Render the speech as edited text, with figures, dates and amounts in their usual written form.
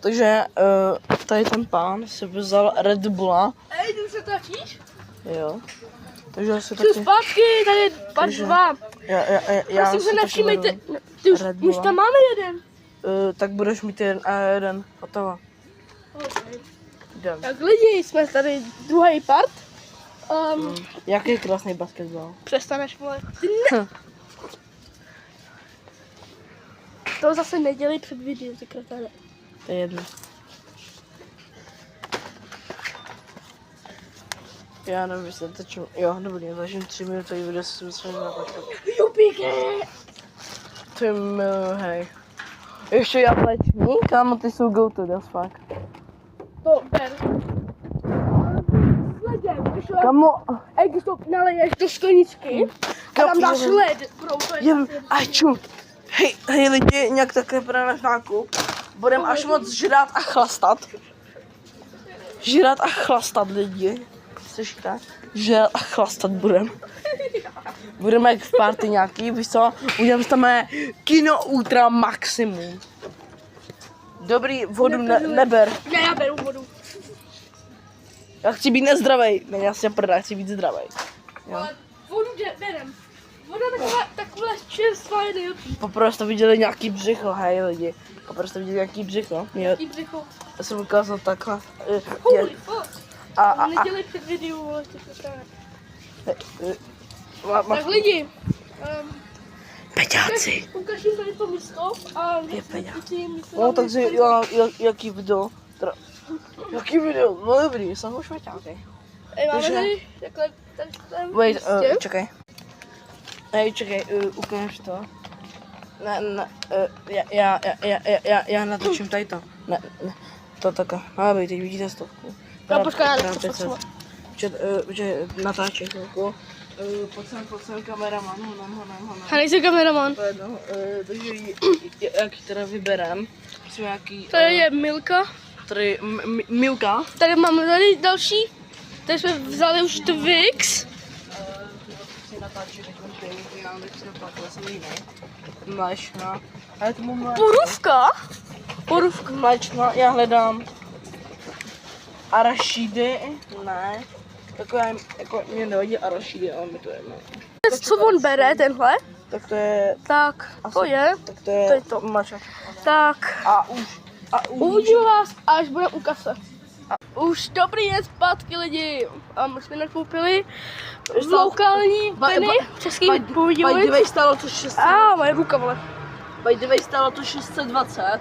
Takže tady ten pán si vzal Red Bulla. Ej, ty se točíš? Jo. Takže asi Jdu taky... zpátky, tady je part 2. Já Prosím si se taky nevšímejte. beru Ty už Red Bulla. tam máme jeden. Tak budeš mít jeden a jeden. Hotovo. Okay. Jdem. Tak lidi, jsme tady druhý part. Jaký krásný basketbal. Přestaneš, vole. To zase nedělej před videem, ty kreténe. To je jedno. Já nevím, jestli teču. Jo, dobrý, zažím 3 minutový video, si myslím, že napočtu. Jupíky! Ty hej. Ještě jablečný, kámo, ty jsou go to, das fuck. To ber. Sledem, když to... Kámo, Ej, když to naleješ do skleničky a tam dáš led, bro, to je... Aču. Hej lidi, nějak takhle půjdeme nákup. Budem až moc žrát a chlastat. Žrát a chlastat lidi. Slyšíte? Žrát a chlastat budem. Budeme jak v party nějaký, víš co? Uděláme tam kino ultra maximum. Dobrý, vodu neber. Ne, já beru vodu. Já chci být nezdravej. Ne, já si prdá, chci být zdravej. Jo. Ale vodu berem. Voda taková čerstvá je nejlepší. Poprvé jste viděli nějaký břicho, hej lidi. Poprvé jste viděli nějaký břicho. Jaký břicho. Já jsem ukázal takhle. Holy fuck. A Nedělej před videou, ale ty kreténe. Tak má lidi. peťáci. Ukaž jim tady to místo a Je peňáz. místo No takže jaký video? Jaký video? No dobrý, jsem už švaťáky. Ej, máme Takže- tady takhle ten Wait, místě. čekaj. Hej, čekaj, ukáž to. Ne, já natočím tady to. Ne, to takhle. No dobrý, teď vidíte stovku. No počkej, já Teda nechci 500. Že natáčí chvilku. Pojď sem kameraman, honem. Já nejsem kameraman. To je jedno, takže jaký teda vyberem. Myslím jaký... Tady je Milka. Tady Milka. Tady máme tady další. Tady jsme vzali už Twix. Si natáčí takový, já nechci natáčet, jsem jiný. Mléčná. Ale tomu Porůvka. mléčná, já hledám arašidy, ne. Takové, jako mě nevadí arašidy, ale mi to je jedno. Co on bere, tenhle? Tak to je, Tak, to je. tak to je, To je to. mača. Tak. A Uvidíme vás, až bude u kase. Už dobrý je zpátky lidi. A my jsme nakoupili lokální peny, český By the povidívají. way stálo to 600. Moje ruka, vole. By the way stálo to 620.